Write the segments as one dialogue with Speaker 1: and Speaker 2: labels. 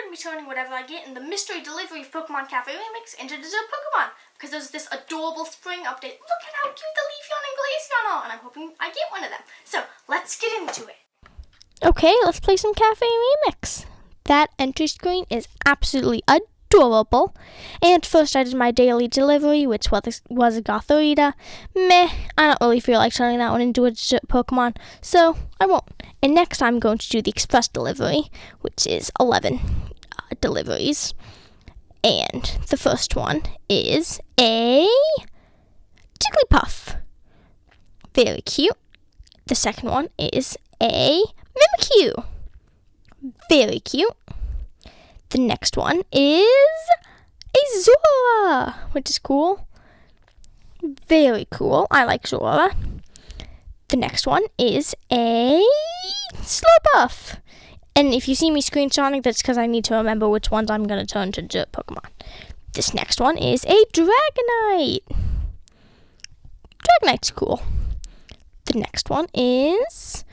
Speaker 1: I'm returning whatever I get in the mystery delivery of Pokemon Cafe Remix into Desert Pokemon. Because there's this adorable spring update. Look at how cute the Leafeon and Glaceon are, and I'm hoping I get one of them. So, let's get into it.
Speaker 2: Okay, let's play some Cafe Remix. That entry screen is absolutely adorable. And first I did my daily delivery, which was a Gothorita. Meh, I don't really feel like turning that one into a Pokemon, so I won't. And next I'm going to do the express delivery, which is 11 deliveries. And the first one is a Jigglypuff. Very cute. The second one is a Mimikyu. Very cute. The next one is a Zora, which is cool. Very cool. I like Zora. The next one is a Slurpuff. And if you see me screenshotting, that's because I need to remember which ones I'm going to turn to dirt Pokemon. This next one is a Dragonite. Dragonite's cool. The next one is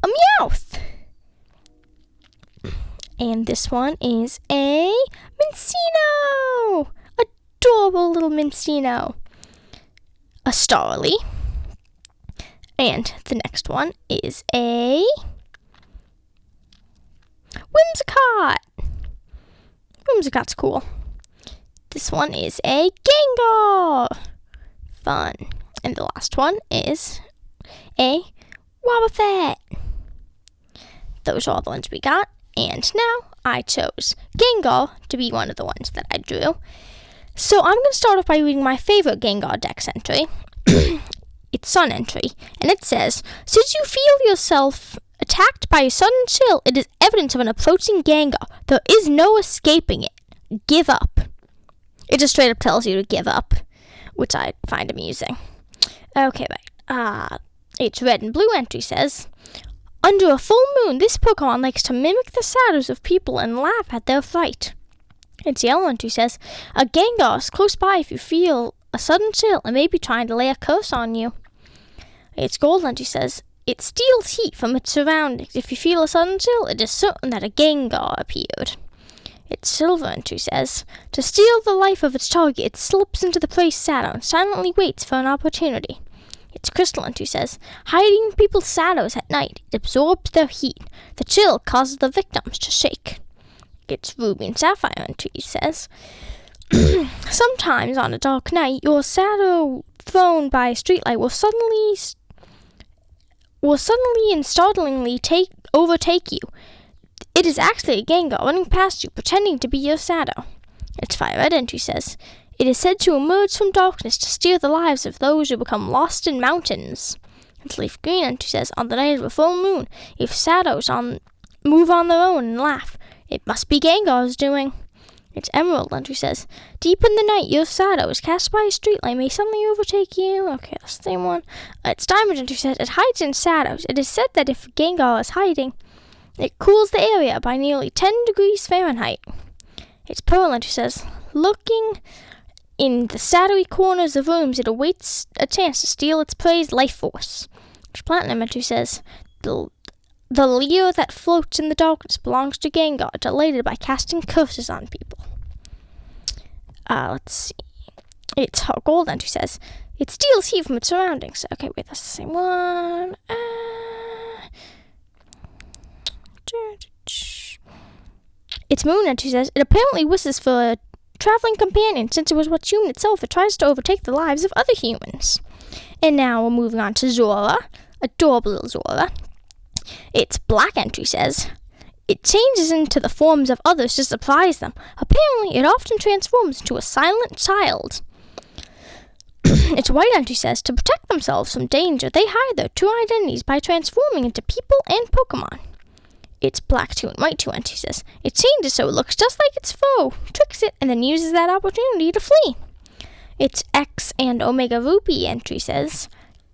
Speaker 2: a Meowth. And this one is a Minccino. Adorable little Minccino. A Starly. And the next one is a Whimsicott. Whimsicott's cool. This one is a Gengar. Fun. And the last one is a Wobbuffet. Those are all the ones we got. And now I chose Gengar to be one of the ones that I drew. So I'm going to start off by reading my favorite Gengar Dex entry. It's Sun entry. And it says, "Should you feel yourself attacked by a sudden chill, it is evidence of an approaching Gengar. There is no escaping it. Give up." It just straight up tells you to give up, which I find amusing. Okay, right. It's red and blue entry says, "Under a full moon, this Pokemon likes to mimic the shadows of people and laugh at their fright." Its yellow entry says, "A Gengar is close by if you feel a sudden chill and may be trying to lay a curse on you." Its gold entry says, "It steals heat from its surroundings. If you feel a sudden chill, it is certain that a Gengar appeared." Its silver entry says, "To steal the life of its target, it slips into the prey's shadow and silently waits for an opportunity." Its crystal entry says, "Hiding people's shadows at night, it absorbs their heat. The chill causes the victims to shake." Its ruby and sapphire entry says, "Sometimes on a dark night, your shadow thrown by a streetlight will suddenly and startlingly overtake you. It is actually a Gengar running past you, pretending to be your shadow." Its fire red entry says, "It is said to emerge from darkness to steal the lives of those who become lost in mountains." Its leaf green entry says, "On the night of a full moon, if shadows move on their own and laugh, it must be Gengar's doing." Its emerald entry says, "Deep in the night, your shadow is cast by a streetlight may suddenly overtake you." Okay, that's the same one. Its diamond entry says, "It hides in shadows. It is said that if Gengar is hiding, it cools the area by nearly 10 degrees Fahrenheit." Its pearl entry says, "Looking in the shadowy corners of rooms, it awaits a chance to steal its prey's life force." Its platinum entry says, The leer that floats in the darkness belongs to Gengar, delighted by casting curses on people." Let's see. Its gold entry says, "It steals heat from its surroundings." Okay, wait, that's the same one. Its moon entry says, "It apparently wishes for a traveling companion. Since it was what's human itself, it tries to overtake the lives of other humans." And now we're moving on to Zora. Adorable little Zora. Its black entry says, "It changes into the forms of others to surprise them. Apparently, it often transforms into a silent child." Its white entry says, "To protect themselves from danger, they hide their true identities by transforming into people and Pokemon." Its black 2 and white 2 entry says, "It changes so it looks just like its foe, tricks it, and then uses that opportunity to flee." Its X and Omega Rupee entry says,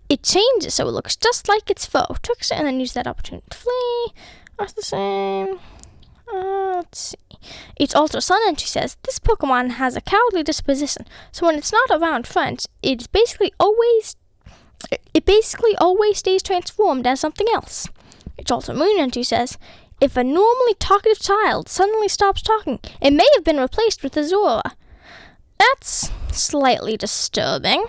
Speaker 2: "It changes so it looks just like its foe, tricks it, and then uses that opportunity to flee." That's the same. Let's see. Its Ultra Sun entry says, "This Pokemon has a cowardly disposition, so when it's not around friends, it basically always stays transformed as something else." Its Ultra Moon entry says, if a normally talkative child suddenly stops talking, it may have been replaced with a Zora. That's slightly disturbing.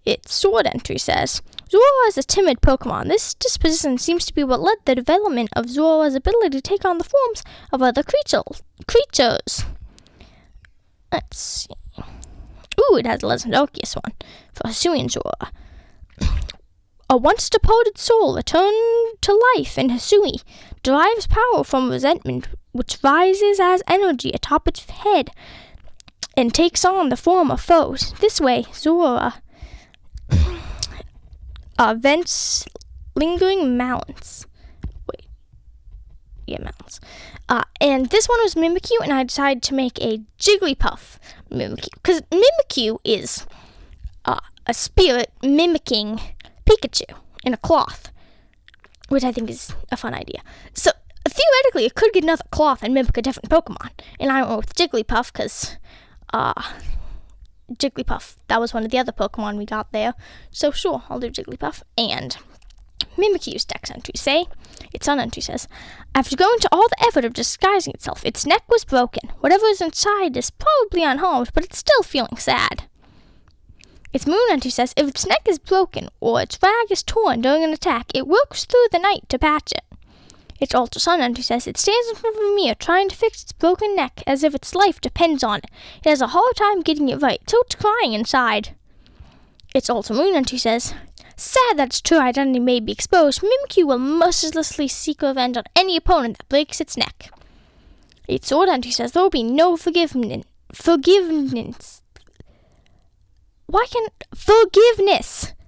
Speaker 2: Its sword entry says, Zora is a timid Pokemon. This disposition seems to be what led the development of Zora's ability to take on the forms of other creatures. Let's see. Ooh, it has a Legendocious one for Hisuian Zora. A once departed soul returned to life in Hisui derives power from resentment, which rises as energy atop its head and takes on the form of foes. This way, Zora vents lingering mounts. Mounts. And this one was Mimikyu, and I decided to make a Jigglypuff Mimikyu, because Mimikyu is a spirit mimicking Pikachu in a cloth, which I think is a fun idea. So theoretically, it could get another cloth and mimic a different Pokemon, and I went with Jigglypuff because Jigglypuff, that was one of the other Pokemon we got there. So sure, I'll do Jigglypuff. And Mimikyu's dex entry say, its sun entry says, after going to all the effort of disguising itself, its neck was broken. Whatever is inside is probably unharmed, but it's still feeling sad. Its moon entry says, if its neck is broken or its rag is torn during an attack, it works through the night to patch it. Its ultra sun entry says, it stands in front of a mirror trying to fix its broken neck as if its life depends on it. It has a hard time getting it right, so it's crying inside. Its ultra moon entry says, sad that its true identity may be exposed, Mimikyu will mercilessly seek revenge on any opponent that breaks its neck. Its sword entry says, there will be no forgiveness. Forgiveness!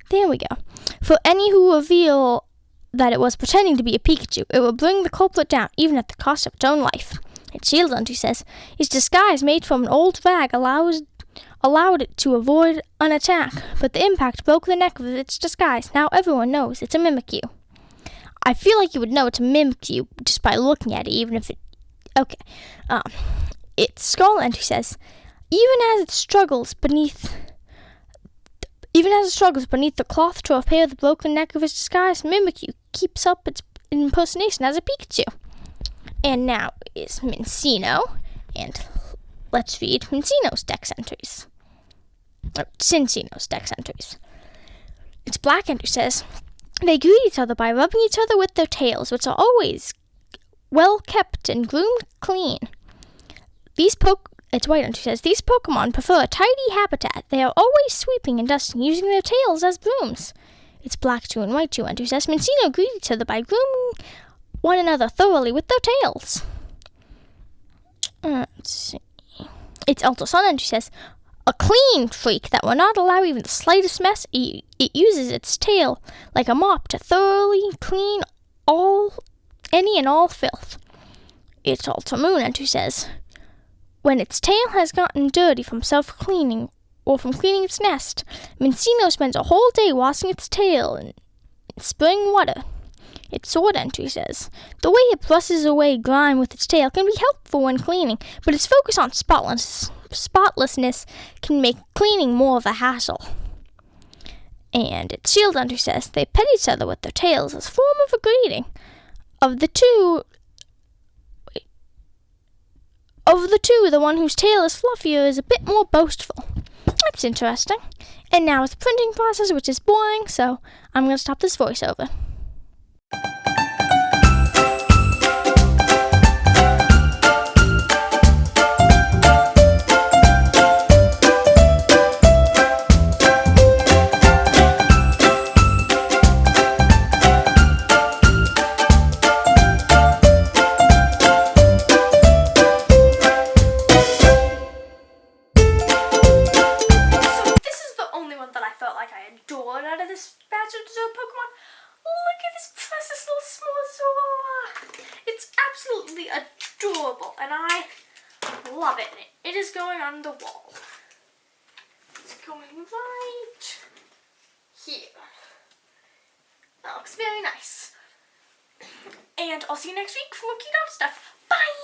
Speaker 2: There we go. For any who reveal that it was pretending to be a Pikachu, it will bring the culprit down, even at the cost of its own life. Its shield entry says, its disguise made from an old rag allowed it to avoid an attack, but the impact broke the neck of its disguise. Now everyone knows it's a Mimikyu. I feel like you would know it's a Mimikyu just by looking at it, even if it... Okay. Its skull entry says, even as it struggles beneath the cloth to repair the broken neck of its disguise, Mimikyu keeps up its impersonation as a Pikachu. And now is Mincino, and let's read Mincino's dex entries. Cincino's dex entries. Its black entry says, they greet each other by rubbing each other with their tails, which are always well kept and groomed clean. Its white entry says, these Pokemon prefer a tidy habitat. They are always sweeping and dusting, using their tails as brooms. Its black 2 and white 2 entry says, Mincino greet each other by grooming one another thoroughly with their tails. Let's see. Its ultra sun entry says, a clean freak that will not allow even the slightest mess. It uses its tail like a mop to thoroughly clean any and all filth. Its ultra moon entry says, when its tail has gotten dirty from self-cleaning or from cleaning its nest, Mincino spends a whole day washing its tail in spring water. Its sword entry says, the way it brushes away grime with its tail can be helpful when cleaning, but its focus on spotlessness can make cleaning more of a hassle. And its shield entry says, they pet each other with their tails as a form of a greeting. Of the two, the one whose tail is fluffier is a bit more boastful. That's interesting. And now it's the printing process, which is boring, so I'm going to stop this voiceover.
Speaker 1: Out of this batch of Zora Pokemon. Look at this precious little small Zora. It's absolutely adorable, and I love it. It is going on the wall. It's going right here. That looks very nice. And I'll see you next week for more cute stuff. Bye!